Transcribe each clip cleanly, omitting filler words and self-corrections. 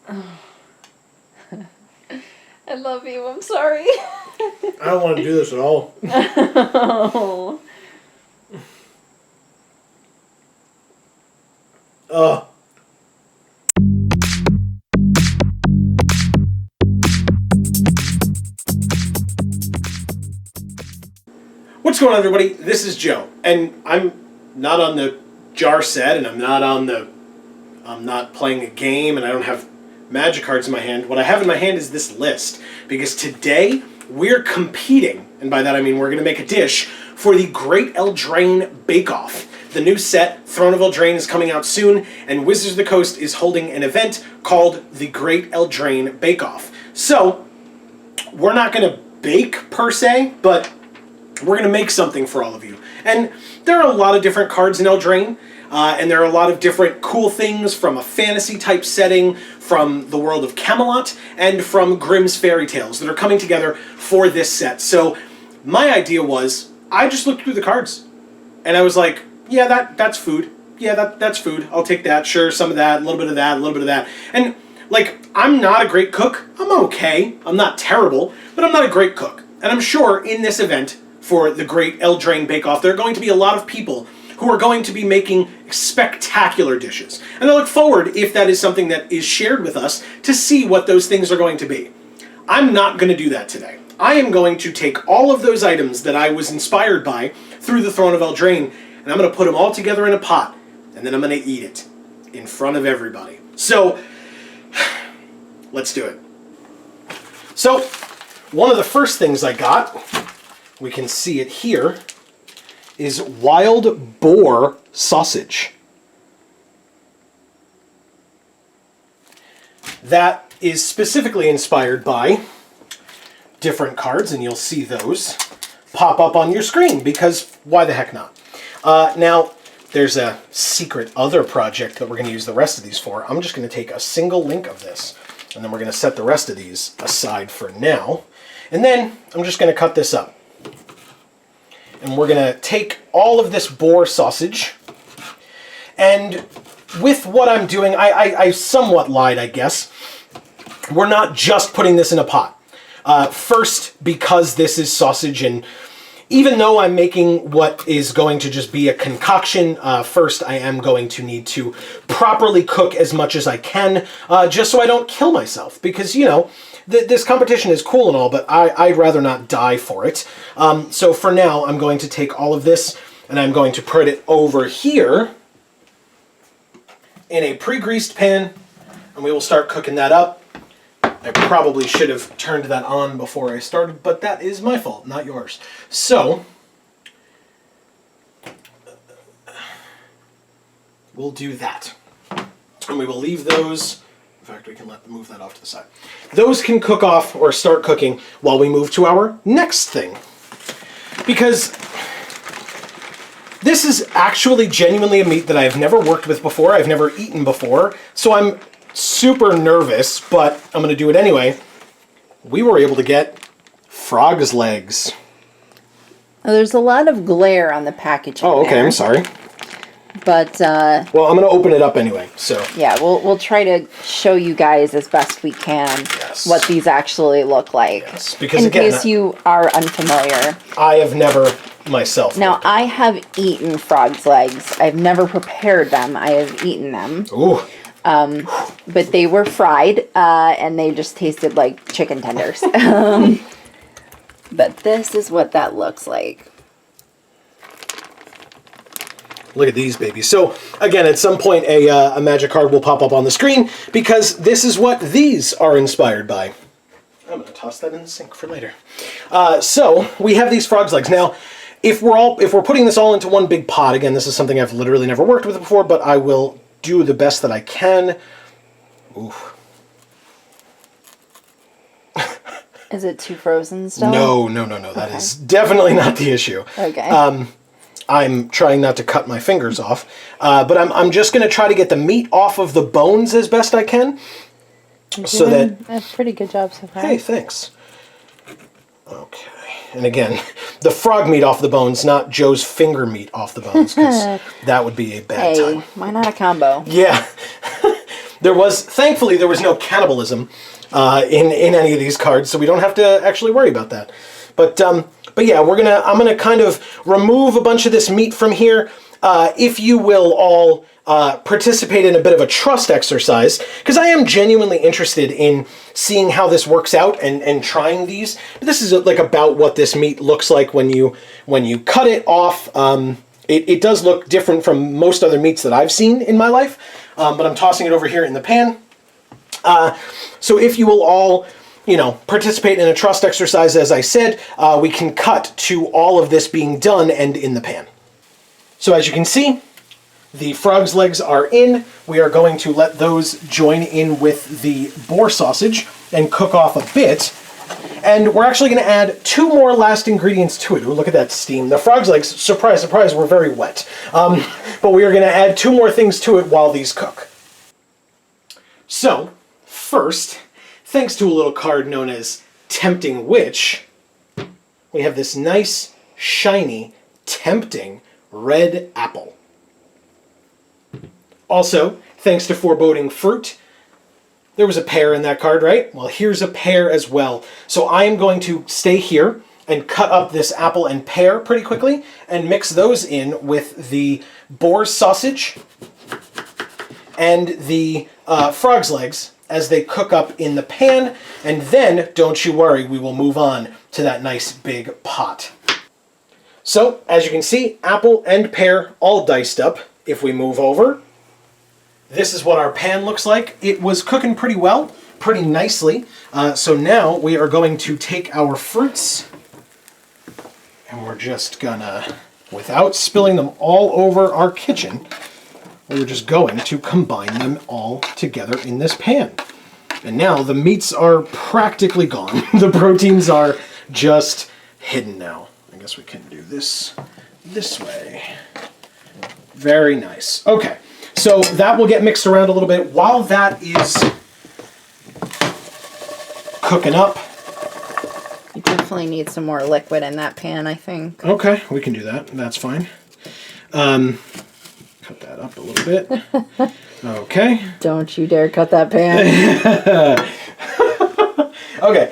I love you. I'm sorry. I don't want to do this at all. Oh. What's going on, everybody? This is Joe, and I'm not on the jar set, and I'm not playing a game, and I don't have magic cards in my hand. What I have in my hand is this list, because today we're competing, and by that I mean we're going to make a dish for the Great Eldraine Bake-Off. The new set, Throne of Eldraine, is coming out soon, and Wizards of the Coast is holding an event called the Great Eldraine Bake-Off. So, we're not going to bake, per se, but we're going to make something for all of you. And there are a lot of different cards in Eldraine, and there are a lot of different cool things from a fantasy-type setting, from the world of Camelot, and from Grimm's fairy tales that are coming together for this set. So my idea was, I just looked through the cards, and I was like, yeah, that's food. Yeah, that's food. I'll take that. Sure, some of that, a little bit of that, a little bit of that. And, like, I'm not a great cook. I'm okay. I'm not terrible, but I'm not a great cook. And I'm sure in this event, for the Great Eldraine Bake-Off, there are going to be a lot of people who are going to be making spectacular dishes. And I look forward, if that is something that is shared with us, to see what those things are going to be. I'm not going to do that today. I am going to take all of those items that I was inspired by through the Throne of Eldraine, and I'm going to put them all together in a pot, and then I'm going to eat it in front of everybody. So, let's do it. So, one of the first things I got, we can see it here, is wild boar sausage. That is specifically inspired by different cards, and you'll see those pop up on your screen, because why the heck not? Now, there's a secret other project that we're going to use the rest of these for. I'm just going to take a single link of this, and then we're going to set the rest of these aside for now. And then I'm just going to cut this up. And we're going to take all of this boar sausage, and with what I'm doing, I somewhat lied, I guess. We're not just putting this in a pot. First, because this is sausage, and even though I'm making what is going to just be a concoction, first I am going to need to properly cook as much as I can, just so I don't kill myself. Because, you know, this competition is cool and all, but I'd rather not die for it. So for now, I'm going to take all of this, and I'm going to put it over here in a pre-greased pan, and we will start cooking that up. I probably should have turned that on before I started, but that is my fault, not yours. So, we'll do that. And we will leave those. In fact, we can move that off to the side. Those can cook off or start cooking while we move to our next thing. Because this is actually genuinely a meat that I've never worked with before, I've never eaten before, so I'm super nervous, but I'm going to do it anyway. We were able to get frog's legs. Oh, there's a lot of glare on the packaging. Oh, okay, there. I'm sorry. But well, I'm going to open it up anyway. So yeah, we'll try to show you guys as best we can what these actually look like. Yes, because in again, case you are unfamiliar. I have never myself. Now, I have eaten frog's legs. I've never prepared them. I have eaten them. Ooh. But they were fried, and they just tasted like chicken tenders. But this is what that looks like. Look at these babies. So, again, at some point, a magic card will pop up on the screen, because this is what these are inspired by. I'm going to toss that in the sink for later. So, we have these frog's legs. Now, if we're putting this all into one big pot, again, this is something I've literally never worked with before, but I will do the best that I can. Oof. Is it too frozen still? No. That is definitely not the issue. Okay. I'm trying not to cut my fingers off, but I'm just going to try to get the meat off of the bones as best I can. So that a pretty good job so far. Hey, thanks. Okay. And again, the frog meat off the bones, not Joe's finger meat off the bones, because that would be a bad time. Why not a combo? Yeah. Thankfully, there was no cannibalism in any of these cards, so we don't have to actually worry about that. But yeah, I'm gonna kind of remove a bunch of this meat from here. If you will all participate in a bit of a trust exercise, because I am genuinely interested in seeing how this works out and trying these. This is like about what this meat looks like when you cut it off. It does look different from most other meats that I've seen in my life, but I'm tossing it over here in the pan. So if you will all, participate in a trust exercise, as I said, we can cut to all of this being done and in the pan. So as you can see, the frog's legs are in. We are going to let those join in with the boar sausage and cook off a bit. And we're actually going to add 2 more last ingredients to it. Ooh, look at that steam. The frog's legs, surprise, surprise, were very wet. But we are going to add 2 more things to it while these cook. So, first, thanks to a little card known as Tempting Witch, we have this nice, shiny, tempting red apple. Also, thanks to Foreboding Fruit, there was a pear in that card, right? Well, here's a pear as well. So I am going to stay here and cut up this apple and pear pretty quickly and mix those in with the boar's sausage and the frog's legs as they cook up in the pan. And then, don't you worry, we will move on to that nice big pot. So, as you can see, apple and pear all diced up. If we move over, this is what our pan looks like. It was cooking pretty well, pretty nicely. So now we are going to take our fruits and we're just gonna, without spilling them all over our kitchen, we're just going to combine them all together in this pan. And now the meats are practically gone. The proteins are just hidden now. I guess we can do this way. Very nice. Okay, so that will get mixed around a little bit. While that is cooking up, You definitely need some more liquid in that pan, I think. okay, we can do that. That's fine. Cut that up a little bit. Okay. Don't you dare cut that pan. Okay,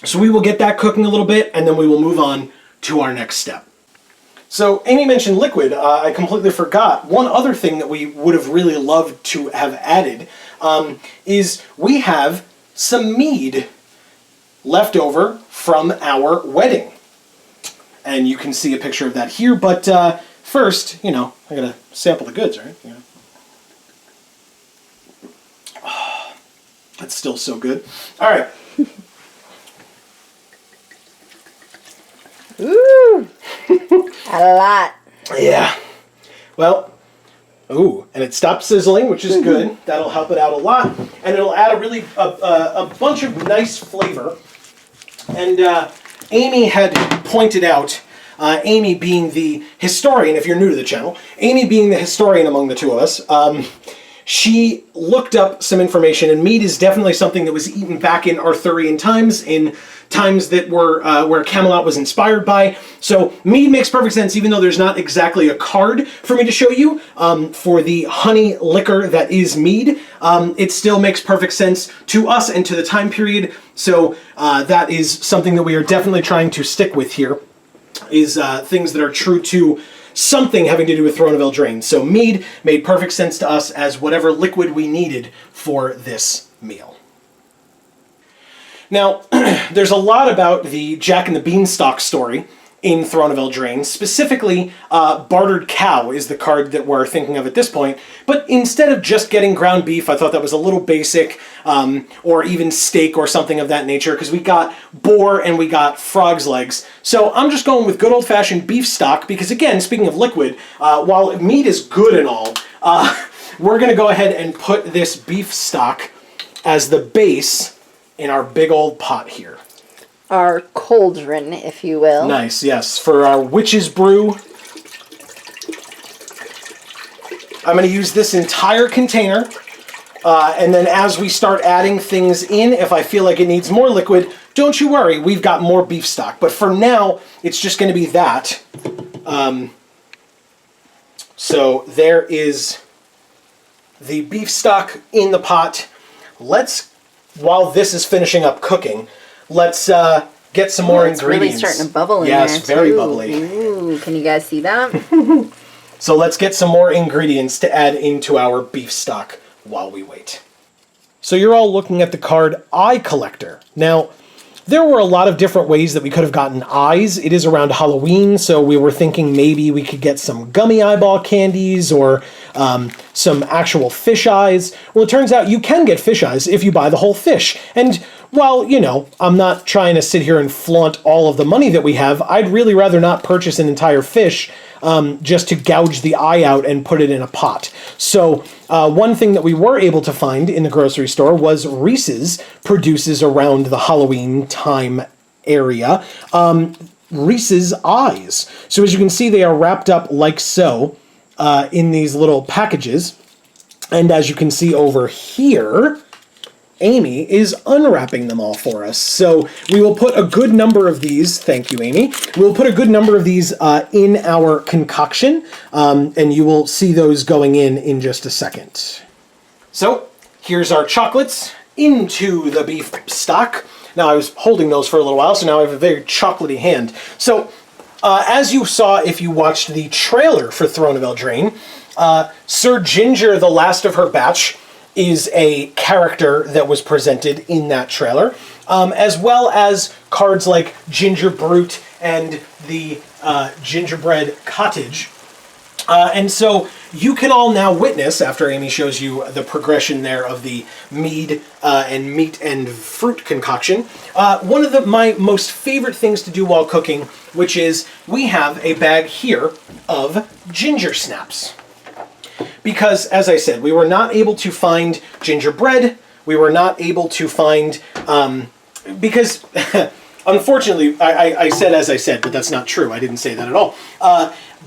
so we will get that cooking a little bit, and then we will move on to our next step. So Amy mentioned liquid. I completely forgot. One other thing that we would have really loved to have added is we have some mead left over from our wedding. And you can see a picture of that here, but first, I gotta sample the goods, right? Oh, that's still so good. All right. Ooh, a lot. Yeah. Well, ooh, and it stopped sizzling, which is good. That'll help it out a lot, and it'll add a bunch of nice flavor. And Amy had pointed out, Amy being the historian, if you're new to the channel, Amy being the historian among the two of us, she looked up some information, and mead is definitely something that was eaten back in Arthurian times, in times that were where Camelot was inspired by. So mead makes perfect sense, even though there's not exactly a card for me to show you for the honey liquor that is mead. It still makes perfect sense to us and to the time period. So that is something that we are definitely trying to stick with here, is things that are true to something having to do with Throne of Eldraine. So mead made perfect sense to us as whatever liquid we needed for this meal. Now, there's a lot about the Jack and the Beanstalk story in Throne of Eldraine. Specifically, Bartered Cow is the card that we're thinking of at this point. But instead of just getting ground beef, I thought that was a little basic, or even steak or something of that nature, because we got boar and we got frog's legs. So I'm just going with good old-fashioned beef stock, because again, speaking of liquid, while meat is good and all, we're going to go ahead and put this beef stock as the base in our big old pot here. Our cauldron, if you will. Nice, yes. For our witch's brew, I'm going to use this entire container, and then as we start adding things in, if I feel like it needs more liquid, don't you worry, we've got more beef stock. But for now, it's just going to be that. So there is the beef stock in the pot. While this is finishing up cooking, let's get some more ingredients. It's really starting to bubble in there. Yes, very bubbly. Ooh, can you guys see that? So let's get some more ingredients to add into our beef stock while we wait. So you're all looking at the card Eye Collector. Now, there were a lot of different ways that we could have gotten eyes. It is around Halloween, so we were thinking maybe we could get some gummy eyeball candies or some actual fish eyes. Well, it turns out you can get fish eyes if you buy the whole fish. And while, you know, I'm not trying to sit here and flaunt all of the money that we have, I'd really rather not purchase an entire fish just to gouge the eye out and put it in a pot. So one thing that we were able to find in the grocery store was Reese's produces around the Halloween time area Reeses Eyes. So as you can see, they are wrapped up like so in these little packages. And as you can see over here, Amy is unwrapping them all for us. So we will put a good number of these, thank you, Amy. We'll put a good number of these in our concoction, and you will see those going in just a second. So here's our chocolates into the beef stock. Now, I was holding those for a little while, so now I have a very chocolatey hand. So as you saw if you watched the trailer for Throne of Eldraine, Sir Ginger, the last of her batch, is a character that was presented in that trailer, as well as cards like Ginger Brute and the Gingerbread Cottage. And so you can all now witness, after Amy shows you the progression there of the mead and meat and fruit concoction, one of my most favorite things to do while cooking, which is we have a bag here of ginger snaps. Because, as I said, we were not able to find gingerbread. We were not able to find, because, unfortunately, I said as I said, but that's not true. I didn't say that at all.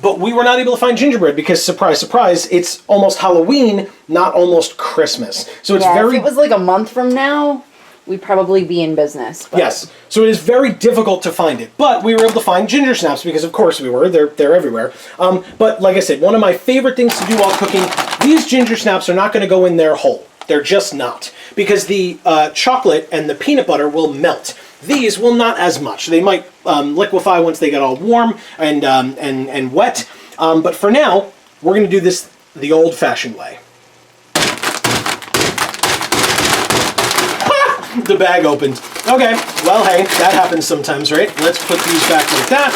But we were not able to find gingerbread because, surprise, surprise, it's almost Halloween, not almost Christmas. So it's if it was like a month from now, we'd probably be in business. But. Yes. So it is very difficult to find it. But we were able to find ginger snaps because, of course, we were. They're everywhere. But like I said, one of my favorite things to do while cooking, these ginger snaps are not going to go in there whole. They're just not. Because the chocolate and the peanut butter will melt. These will not as much. They might liquefy once they get all warm and wet. But for now, we're going to do this the old-fashioned way. The bag opened. Okay, well, hey, that happens sometimes, right? Let's put these back like that.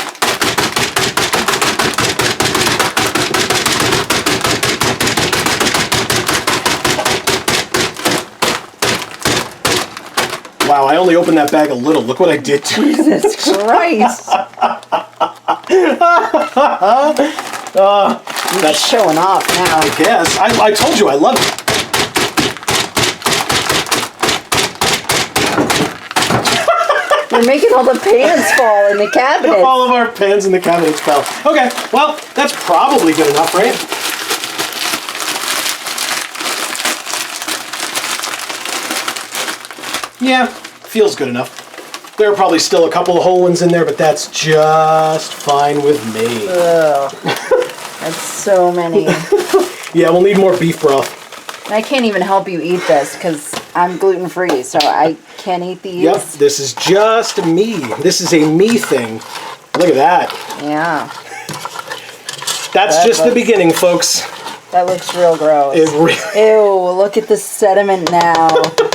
Wow, I only opened that bag a little. Look what I did to it. Jesus Christ. That's showing off now. I guess. I told you I love it. We're making all the pans fall in the cabinet. All of our pans in the cabinets fell. Okay, well, that's probably good enough, right? Yeah, feels good enough. There are probably still a couple of whole ones in there, but that's just fine with me. Ugh. That's so many. Yeah, we'll need more beef broth. I can't even help you eat this because I'm gluten-free, so I can't eat these. Yep, this is just me. This is a me thing. Look at that. Yeah. That's just the beginning, folks. That looks real gross. Ew, look at the sediment now.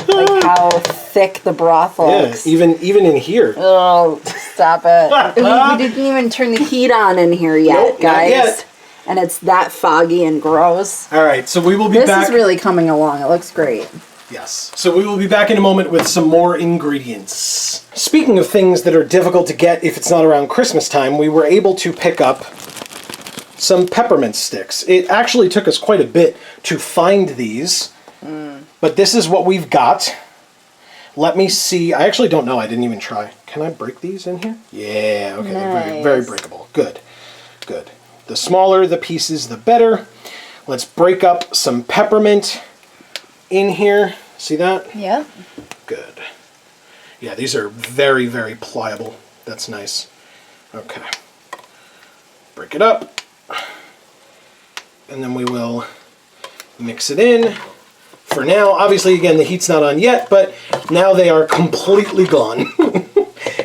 Like how thick the broth looks. Yeah, even in here. Oh, stop it. We didn't even turn the heat on in here yet, nope, guys. Not yet. And it's that foggy and gross. All right, so we will be back. This is really coming along. It looks great. Yes. So we will be back in a moment with some more ingredients. Speaking of things that are difficult to get if it's not around Christmas time, we were able to pick up some peppermint sticks. It actually took us quite a bit to find these, but this is what we've got. Let me see. I actually don't know. I didn't even try. Can I break these in here? Yeah, okay. Nice. They're very breakable. Good. Good. The smaller the pieces, the better. Let's break up some peppermint in here. See that? Yep. Good. Yeah, these are very pliable. That's nice. Okay. Break it up. And then we will mix it in. For now, obviously, again, the heat's not on yet, but now they are completely gone.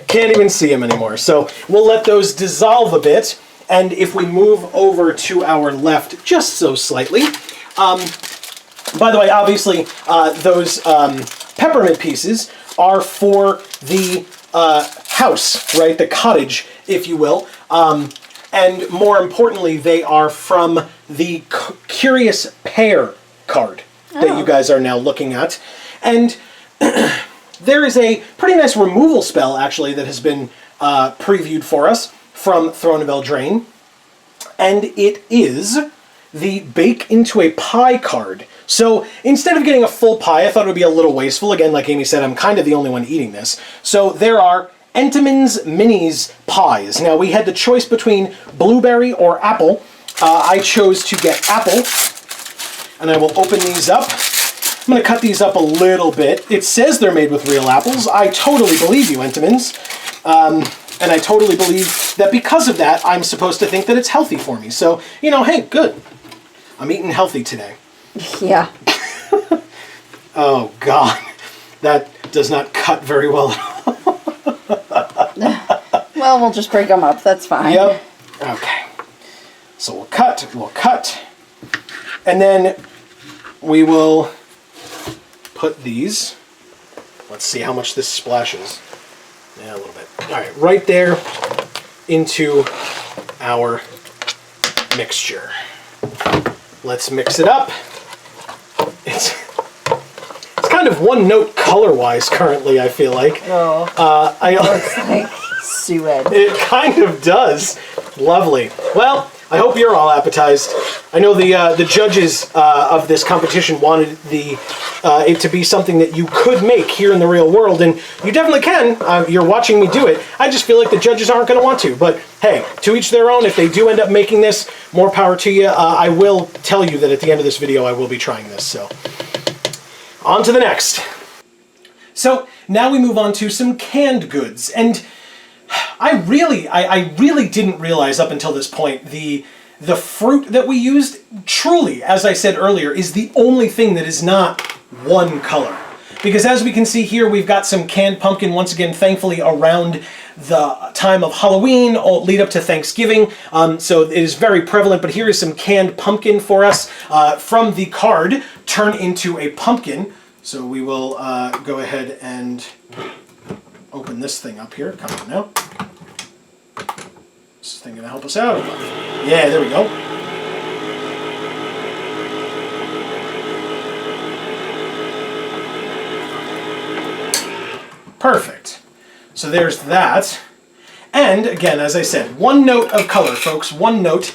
Can't even see them anymore. So we'll let those dissolve a bit. And if we move over to our left just so slightly, by the way, obviously, those peppermint pieces are for the house, right? The cottage, if you will. And more importantly, they are from the Curious Pear card that you guys are now looking at. And there is a pretty nice removal spell, actually, that has been previewed for us from Throne of Eldraine. And it is the Bake into a Pie card. So instead of getting a full pie, I thought it would be a little wasteful. Again, like Amy said, I'm kind of the only one eating this. So there are Entenmann's Minis pies. Now, we had the choice between blueberry or apple. I chose to get apple. And I will open these up. I'm going to cut these up a little bit. It says they're made with real apples. I totally believe you, Entenmann's. And I totally believe that because of that, I'm supposed to think that it's healthy for me. So, you know, hey, good. I'm eating healthy today. Yeah. Oh, God. That does not cut very well at all. Well, we'll just break them up. That's fine. Yep. Okay. So we'll cut. And then we will put these. Let's see how much this splashes. Yeah, a little bit. All right, right there into our mixture. Let's mix it up. It's kind of one note color-wise currently, I feel like. Oh, it looks like suet. It kind of does. Lovely. Well, I hope you're all appetized. I know the judges of this competition wanted it to be something that you could make here in the real world, and you definitely can. You're watching me do it. I just feel like the judges aren't going to want to. But hey, to each their own. If they do end up making this, more power to you. I will tell you that at the end of this video, I will be trying this. So, on to the next. So now we move on to some canned goods, and I really didn't realize up until this point the fruit that we used truly, as I said earlier, is the only thing that is not one color. Because as we can see here, we've got some canned pumpkin, once again, thankfully, around the time of Halloween, lead up to Thanksgiving. So it is very prevalent, but here is some canned pumpkin for us from the card, Turn Into a Pumpkin. So we will go ahead and open this thing up here. Come on now. Is this thing going to help us out? Yeah, there we go. Perfect. So there's that. And again, as I said, one note of color, folks. One note.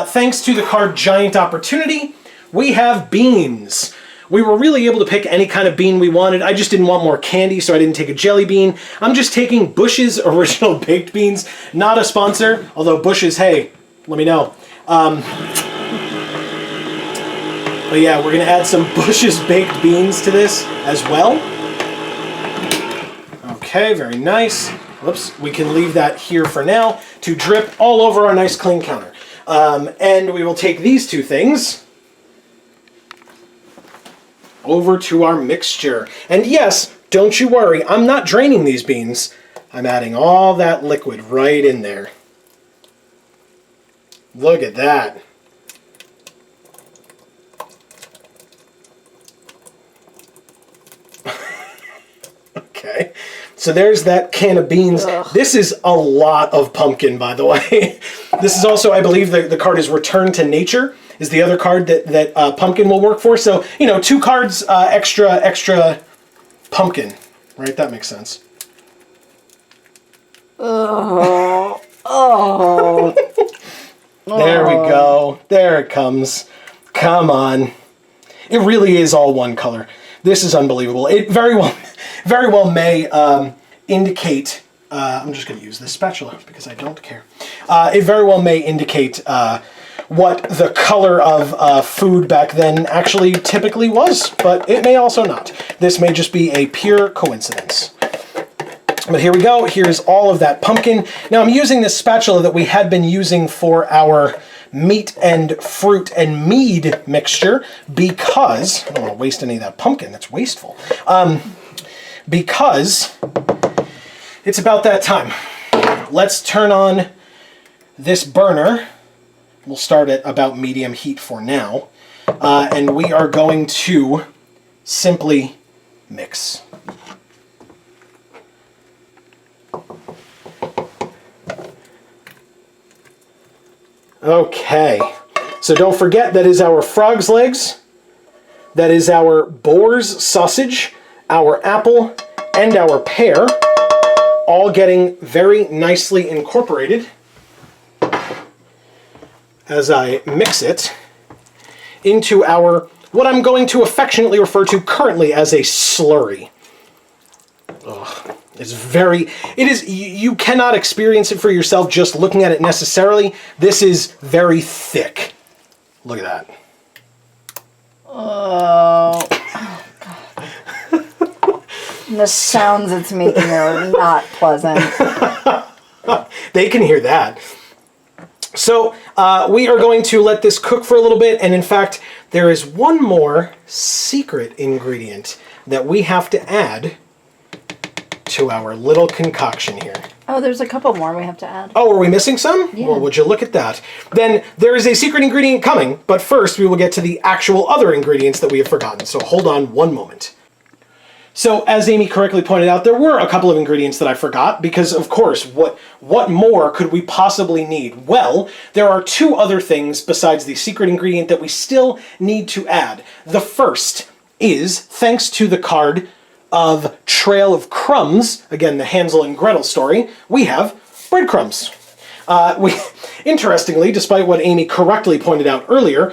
Thanks to the card Giant Opportunity, we have beans. We were really able to pick any kind of bean we wanted. I just didn't want more candy, so I didn't take a jelly bean. I'm just taking Bush's Original Baked Beans. Not a sponsor, although Bush's, hey, let me know. But yeah, we're going to add some Bush's Baked Beans to this as well. Okay, very nice. Whoops, we can leave that here for now to drip all over our nice clean counter. And we will take these two things over to our mixture. And yes, don't you worry, I'm not draining these beans. I'm adding all that liquid right in there. Look at that. Okay, so there's that can of beans. Ugh. This is a lot of pumpkin, by the way. This is also, I believe, the card is Return to Nature, is the other card that pumpkin will work for. So, you know, 2 cards extra pumpkin, right? That makes sense. Oh, oh. There we go. There it comes. Come on. It really is all one color. This is unbelievable. It very well may indicate. I'm just going to use this spatula because I don't care. It very well may indicate what the color of food back then actually typically was, but it may also not. This may just be a pure coincidence. But here we go. Here's all of that pumpkin. Now I'm using this spatula that we had been using for our meat and fruit and mead mixture because, I don't want to waste any of that pumpkin, that's wasteful, because it's about that time. Let's turn on this burner. We'll start at about medium heat for now. And we are going to simply mix. Okay, so don't forget that is our frog's legs, that is our boar's sausage, our apple, and our pear, all getting very nicely incorporated as I mix it into our, what I'm going to affectionately refer to currently as a slurry. Ugh. You cannot experience it for yourself just looking at it necessarily. This is very thick. Look at that. Oh, God. The sounds it's making are not pleasant. They can hear that. So we are going to let this cook for a little bit, and in fact, there is one more secret ingredient that we have to add to our little concoction here. Oh, there's a couple more we have to add. Oh, are we missing some? Yeah. Well, would you look at that? Then there is a secret ingredient coming, but first we will get to the actual other ingredients that we have forgotten. So hold on one moment. So as Amy correctly pointed out, there were a couple of ingredients that I forgot because, of course, what more could we possibly need? Well, there are two other things besides the secret ingredient that we still need to add. The first is, thanks to the card of Trail of Crumbs, again, the Hansel and Gretel story, we have breadcrumbs. Interestingly, despite what Amy correctly pointed out earlier,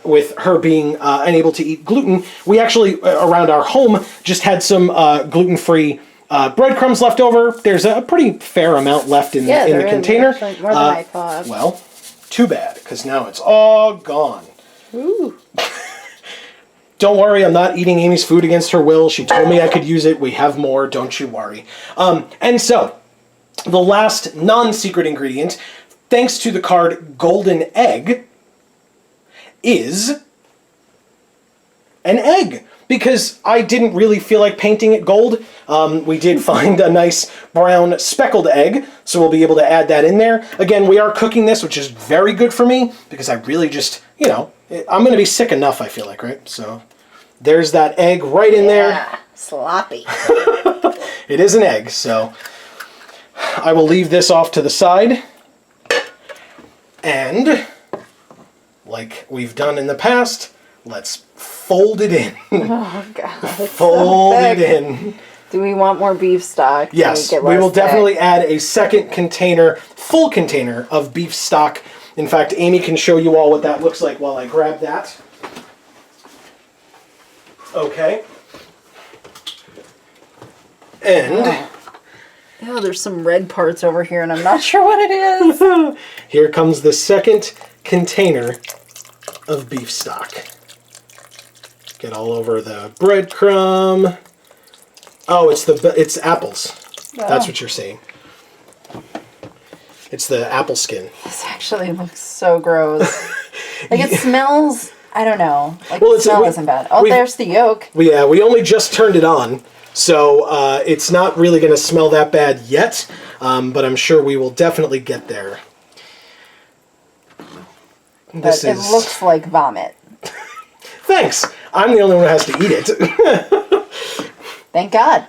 with her being unable to eat gluten, we actually, around our home, just had some gluten-free breadcrumbs left over. There's a pretty fair amount left in the container. Actually, more than I thought. Well, too bad, because now it's all gone. Ooh. Don't worry, I'm not eating Amy's food against her will. She told me I could use it. We have more, don't you worry. And so, the last non-secret ingredient, thanks to the card Golden Egg, is an egg. Because I didn't really feel like painting it gold. We did find a nice brown speckled egg, so we'll be able to add that in there. Again, we are cooking this, which is very good for me, because I really just, I'm going to be sick enough, I feel like, right? So there's that egg right in there. Yeah, sloppy. It is an egg, so I will leave this off to the side. And, like we've done in the past, let's fold it in. Oh, God. Fold it in. Do we want more beef stock? Yes, we will definitely add a second container, full container of beef stock. In fact, Amy can show you all what that looks like while I grab that. Okay. And oh, there's some red parts over here, and I'm not sure what it is. Here comes the second container of beef stock. Get all over the breadcrumb. Oh, it's apples. Oh. That's what you're saying. It's the apple skin. This actually looks so gross. Like, it smells, I don't know. Like, well, the smell isn't bad. Oh, there's the yolk. We only just turned it on, so it's not really going to smell that bad yet, but I'm sure we will definitely get there. But it looks like vomit. Thanks. I'm the only one who has to eat it. Thank God.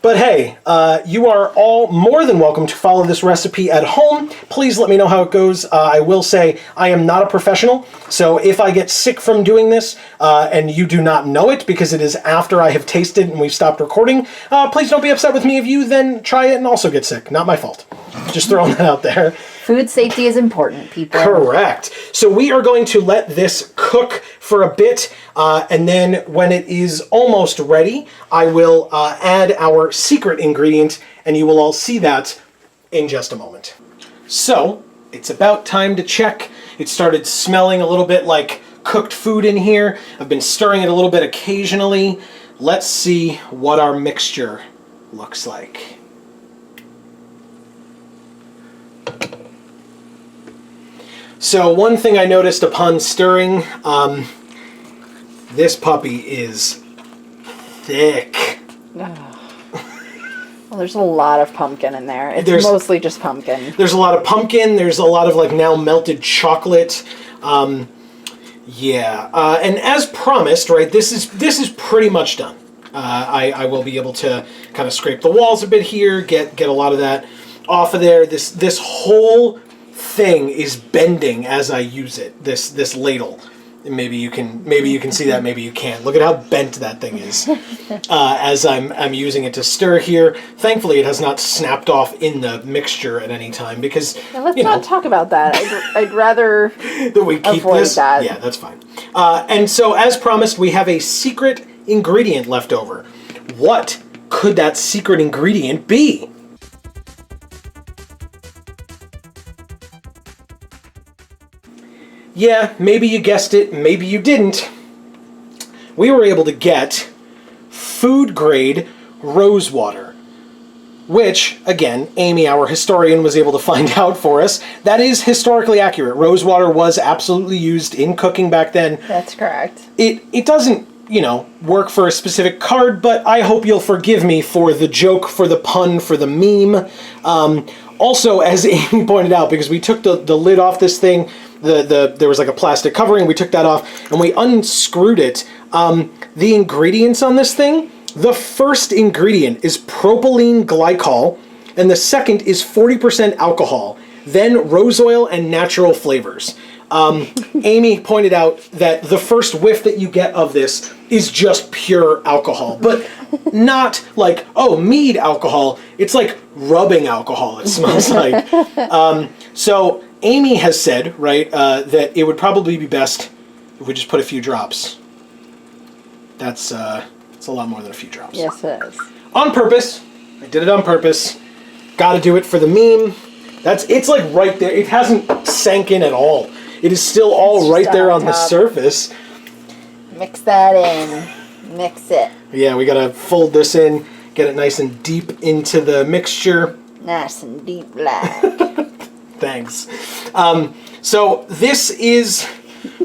But hey, you are all more than welcome to follow this recipe at home. Please let me know how it goes. I will say I am not a professional, so if I get sick from doing this and you do not know it because it is after I have tasted and we've stopped recording, please don't be upset with me if you then try it and also get sick. Not my fault. Just throwing that out there. Food safety is important, people. Correct. So we are going to let this cook for a bit, and then when it is almost ready, I will add our secret ingredient, and you will all see that in just a moment. So, it's about time to check. It started smelling a little bit like cooked food in here. I've been stirring it a little bit occasionally. Let's see what our mixture looks like. So one thing I noticed upon stirring, this puppy is thick. Well, there's a lot of pumpkin in there. It's mostly just pumpkin. There's a lot of pumpkin. There's a lot of like now melted chocolate. Yeah, and as promised, right? This is pretty much done. I will be able to kind of scrape the walls a bit here, get a lot of that off of there. This whole thing is bending as I use it. This ladle. Maybe you can see that, maybe you can't. Look at how bent that thing is as I'm using it to stir here. Thankfully, it has not snapped off in the mixture at any time because let's not talk about that. I'd rather that we keep avoid this. that. Yeah, that's fine. And so, as promised, we have a secret ingredient left over. What could that secret ingredient be? Yeah, maybe you guessed it, maybe you didn't. We were able to get food-grade rose water, which, again, Amy, our historian, was able to find out for us. That is historically accurate. Rose water was absolutely used in cooking back then. That's correct. It doesn't, work for a specific card, but I hope you'll forgive me for the joke, for the pun, for the meme. Also, as Amy pointed out, because we took the lid off this thing, there was like a plastic covering, we took that off, and we unscrewed it. The ingredients on this thing, the first ingredient is propylene glycol, and the second is 40% alcohol, then rose oil and natural flavors. Amy pointed out that the first whiff that you get of this is just pure alcohol, but not like, mead alcohol. It's like rubbing alcohol, it smells like. So Amy has said, right, that it would probably be best if we just put a few drops. It's a lot more than a few drops. Yes, it is. On purpose. I did it on purpose. Gotta do it for the meme. It's like right there. It hasn't sank in at all. It is still all right there on the surface. Mix that in. Mix it. Yeah, we gotta fold this in, get it nice and deep into the mixture. Nice and deep black. Thanks. So this is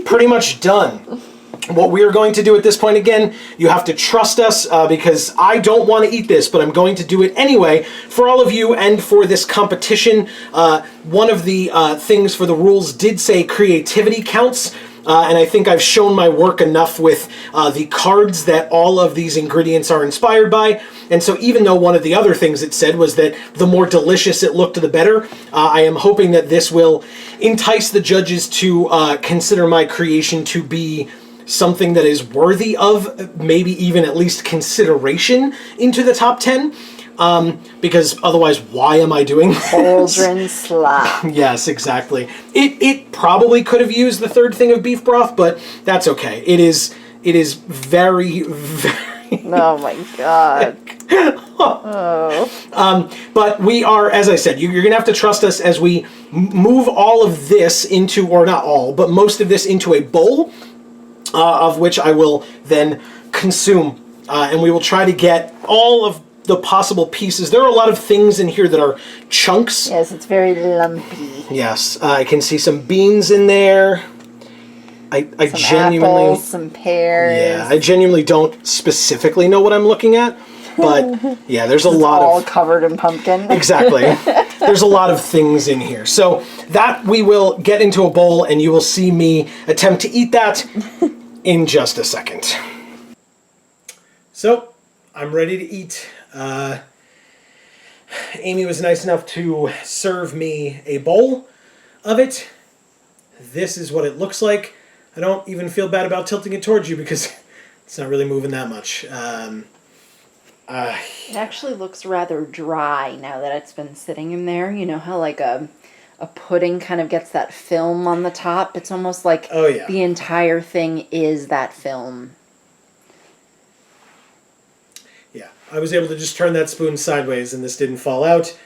pretty much done. What we are going to do at this point, again, you have to trust us because I don't want to eat this, but I'm going to do it anyway for all of you and for this competition. One of the things for the rules did say creativity counts. And I think I've shown my work enough with the cards that all of these ingredients are inspired by. And so even though one of the other things it said was that the more delicious it looked, the better, I am hoping that this will entice the judges to consider my creation to be something that is worthy of maybe even at least consideration into the top 10. Because otherwise, why am I doing this? Cauldron slop. Yes, exactly. It probably could have used the third thing of beef broth, but that's okay. It is very, very... Oh my god. Oh. But we are, as I said, you're going to have to trust us as we move all of this into, or not all, but most of this into a bowl, of which I will then consume. And we will try to get all of the possible pieces. There are a lot of things in here that are chunks. Yes, it's very lumpy. Yes, I can see some beans in there. I some genuinely... apples, some pears. Yeah, I genuinely don't specifically know what I'm looking at. But, yeah, there's a lot all of... covered in pumpkin. Exactly. There's a lot of things in here. So that we will get into a bowl, and you will see me attempt to eat that in just a second. So, I'm ready to eat. Amy was nice enough to serve me a bowl of it. This is what it looks like. I don't even feel bad about tilting it towards you because it's not really moving that much. It actually looks rather dry now that it's been sitting in there. You know how like a pudding kind of gets that film on the top? It's almost like the entire thing is that film. Yeah, I was able to just turn that spoon sideways and this didn't fall out.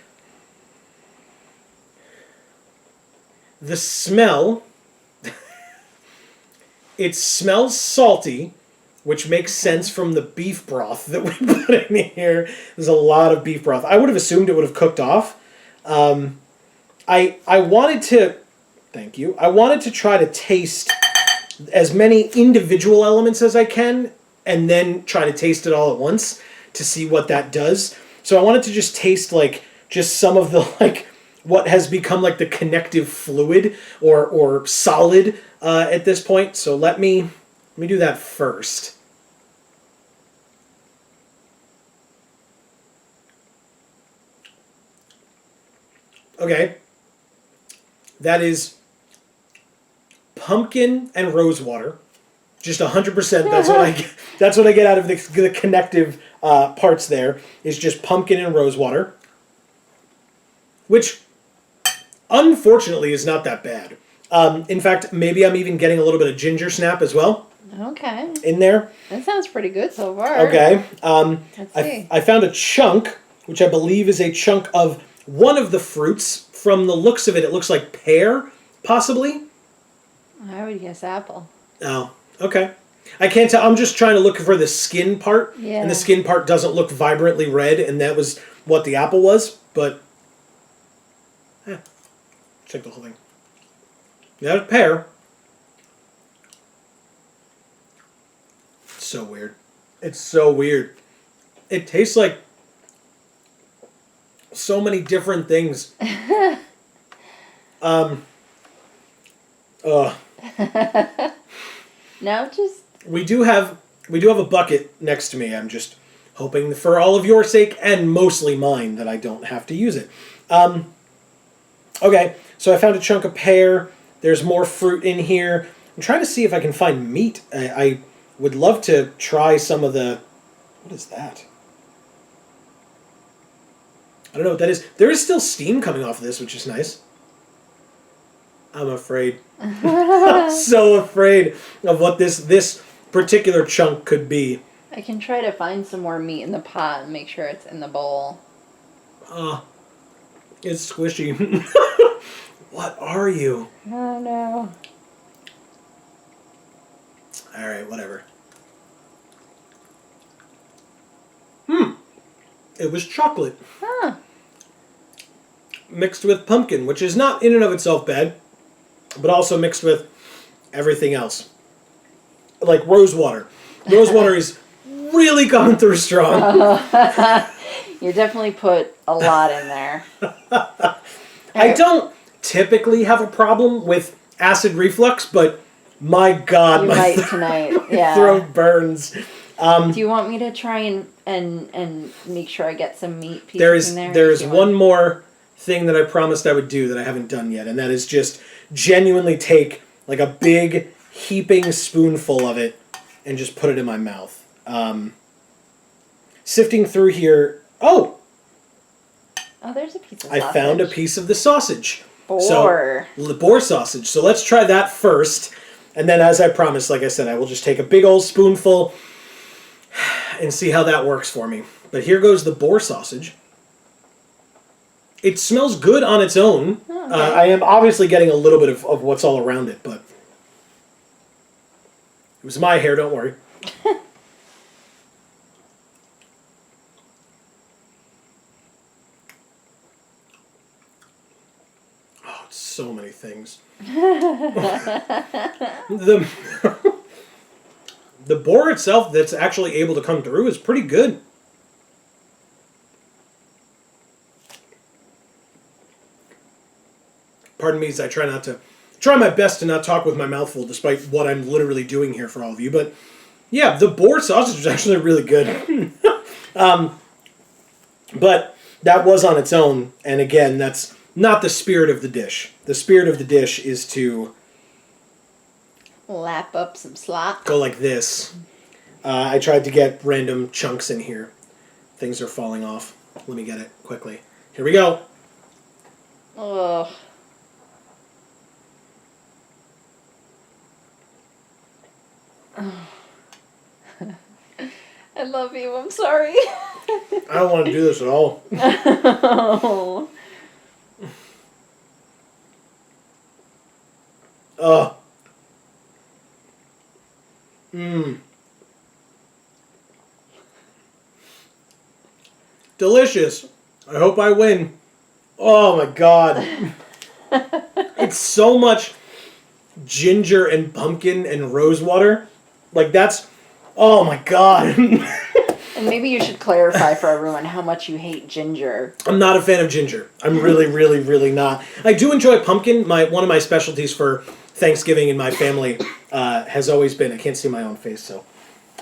The smell, it smells salty, which makes sense from the beef broth that we put in here. There's a lot of beef broth. I would have assumed it would have cooked off. I wanted to Thank you. I wanted to try to taste as many individual elements as I can and then try to taste it all at once to see what that does. So I wanted to just taste like just some of the like what has become like the connective fluid or solid at this point. So let me do that first. Okay. That is pumpkin and rose water. Just 100%. That's what I get. That's what I get out of the connective parts. There is just pumpkin and rose water, which unfortunately is not that bad. In fact, maybe I'm even getting a little bit of ginger snap as well. Okay. In there. That sounds pretty good so far. Okay. Let's see. I found a chunk, which I believe is a chunk of one of the fruits. From the looks of it, it looks like pear, possibly. I would guess apple. Oh, okay. I can't tell. I'm just trying to look for the skin part. Yeah. And the skin part doesn't look vibrantly red, and that was what the apple was. But, check the whole thing. Yeah, pear. It's so weird. It's so weird. It tastes like so many different things. Now just... We do have a bucket next to me. I'm just hoping for all of your sake and mostly mine that I don't have to use it. Okay, so I found a chunk of pear. There's more fruit in here. I'm trying to see if I can find meat. I would love to try some of the... What is that? I don't know what that is. There is still steam coming off of this, which is nice. I'm afraid. I'm so afraid of what this particular chunk could be. I can try to find some more meat in the pot and make sure it's in the bowl. It's squishy. What are you? Oh, no. Alright, whatever. It was chocolate. Huh. Mixed with pumpkin, which is not in and of itself bad, but also mixed with everything else. Like rose water. Rose water is really coming through strong. You definitely put a lot in there. I don't typically have a problem with acid reflux, but my God, you might tonight. Yeah. throat burns. Do you want me to try and make sure I get some meat pieces in there? There is one more thing that I promised I would do that I haven't done yet, and that is just genuinely take like a big heaping spoonful of it and just put it in my mouth. Sifting through here. Oh, there's a piece of sausage. I found a piece of the sausage. Boar. So, the boar sausage. So let's try that first. And then, as I promised, like I said, I will just take a big old spoonful and see how that works for me. But here goes the boar sausage. It smells good on its own. Okay. I am obviously getting a little bit of what's all around it, but it was my hair, don't worry. Oh, it's so many things. The boar itself that's actually able to come through is pretty good. Pardon me as I try my best to not talk with my mouth full despite what I'm literally doing here for all of you. But yeah, the boar sausage is actually really good. But that was on its own. And again, that's not the spirit of the dish. The spirit of the dish is to lap up some slop. Go like this. I tried to get random chunks in here. Things are falling off. Let me get it quickly. Here we go. Ugh. I love you. I'm sorry. I don't want to do this at all. Oh. Delicious. I hope I win. Oh my God. It's so much ginger and pumpkin and rose water. Like, that's... Oh, my God. And maybe you should clarify for everyone how much you hate ginger. I'm not a fan of ginger. I'm really, really, really not. I do enjoy pumpkin. One of my specialties for Thanksgiving in my family has always been... I can't see my own face, so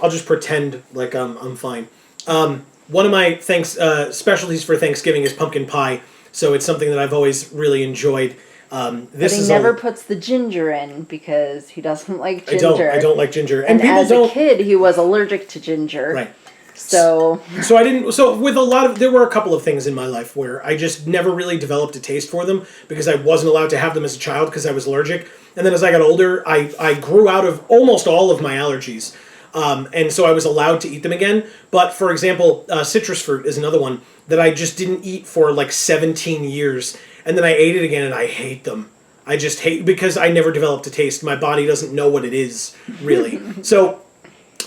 I'll just pretend like I'm fine. One of my specialties for Thanksgiving is pumpkin pie, so it's something that I've always really enjoyed. But he never puts the ginger in because he doesn't like ginger. I don't like ginger. And as a kid, he was allergic to ginger. Right. So I didn't. So with there were a couple of things in my life where I just never really developed a taste for them because I wasn't allowed to have them as a child because I was allergic. And then as I got older, I grew out of almost all of my allergies. And so I was allowed to eat them again. But for example, citrus fruit is another one that I just didn't eat for like 17 years. And then I ate it again and I hate them. I just hate, because I never developed a taste. My body doesn't know what it is, really. So,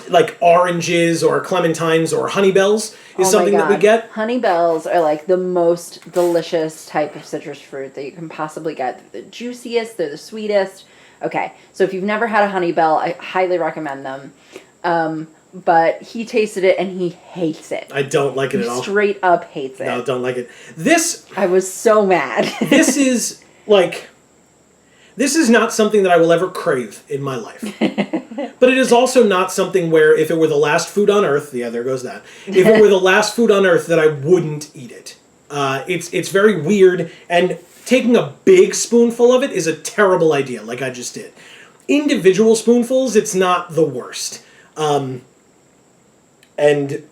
like oranges or clementines or honey bells is something that we get. Honey bells are like the most delicious type of citrus fruit that you can possibly get. They're the juiciest, they're the sweetest. Okay, so if you've never had a honey bell, I highly recommend them. But he tasted it and he hates it. I don't like it at all. Straight up hates it. No, don't like it. I was so mad. This is not something that I will ever crave in my life. But it is also not something where if it were the last food on earth, yeah, there goes that. If it were the last food on earth, that I wouldn't eat it. It's very weird, and taking a big spoonful of it is a terrible idea, like I just did. Individual spoonfuls, it's not the worst. And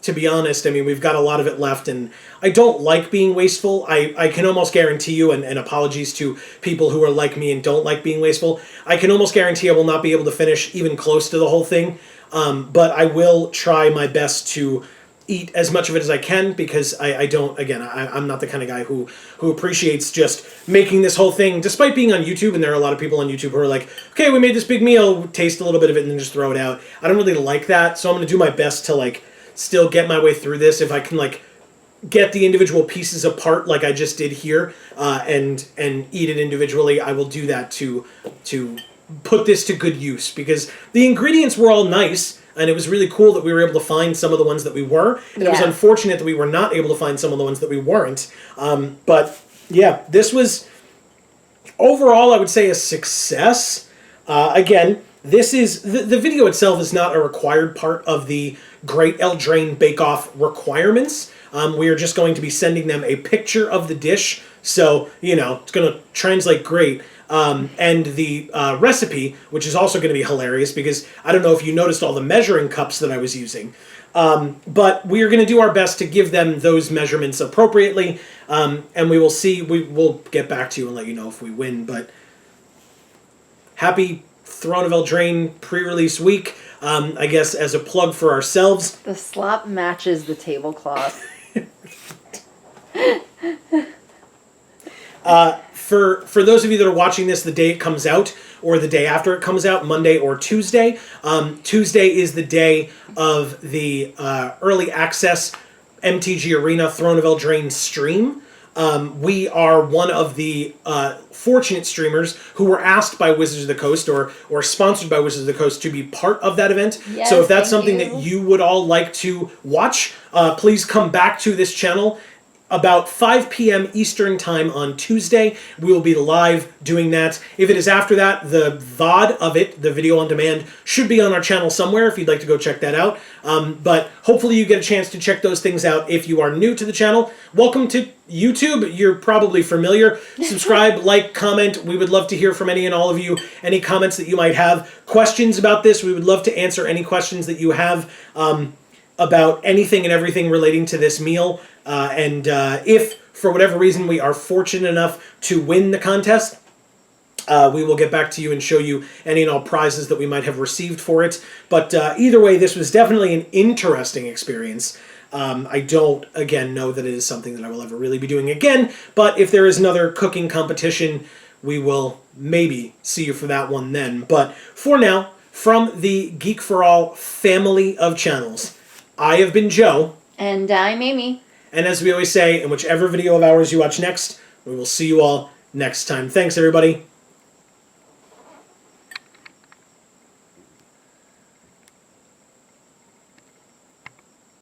to be honest, I mean, we've got a lot of it left, and I don't like being wasteful. I can almost guarantee you, and apologies to people who are like me and don't like being wasteful, I can almost guarantee I will not be able to finish even close to the whole thing, but I will try my best to eat as much of it as I can, because I'm not the kind of guy who appreciates just making this whole thing, despite being on YouTube, and there are a lot of people on YouTube who are like, okay, we made this big meal, taste a little bit of it, and then just throw it out. I don't really like that, so I'm going to do my best to, still get my way through this. If I can, get the individual pieces apart like I just did here, and eat it individually, I will do that to put this to good use, because the ingredients were all nice, and it was really cool that we were able to find some of the ones that we were. And It was unfortunate that we were not able to find some of the ones that we weren't. But yeah, this was overall, I would say, a success. Again, this is the video itself is not a required part of the Great Eldraine Bake-Off requirements. We are just going to be sending them a picture of the dish, so it's going to translate great. And the recipe, which is also going to be hilarious, because I don't know if you noticed all the measuring cups that I was using, but we are going to do our best to give them those measurements appropriately, and we will see. We'll get back to you and let you know if we win, but happy Throne of Eldraine pre-release week, I guess as a plug for ourselves. The slop matches the tablecloth. For those of you that are watching this the day it comes out, or the day after it comes out, Monday or Tuesday, Tuesday is the day of the early access MTG Arena Throne of Eldraine stream. We are one of the fortunate streamers who were asked by Wizards of the Coast or sponsored by Wizards of the Coast to be part of that event. Yes, so if that's something that you would all like to watch, please come back to this channel. About 5 p.m. Eastern Time on Tuesday, we will be live doing that. If it is after that, the VOD of it, the video on demand, should be on our channel somewhere if you'd like to go check that out. But hopefully you get a chance to check those things out. If you are new to the channel, welcome to YouTube. You're probably familiar. Subscribe, like, comment. We would love to hear from any and all of you. Any comments that you might have. Questions about this, we would love to answer any questions that you have about anything and everything relating to this meal. And if, for whatever reason, we are fortunate enough to win the contest, we will get back to you and show you any and all prizes that we might have received for it. But either way, this was definitely an interesting experience. I don't, again, know that it is something that I will ever really be doing again, but if there is another cooking competition, we will maybe see you for that one then. But for now, from the Geek for All family of channels, I have been Joe. And I'm Amy. And as we always say, in whichever video of ours you watch next, we will see you all next time. Thanks, everybody.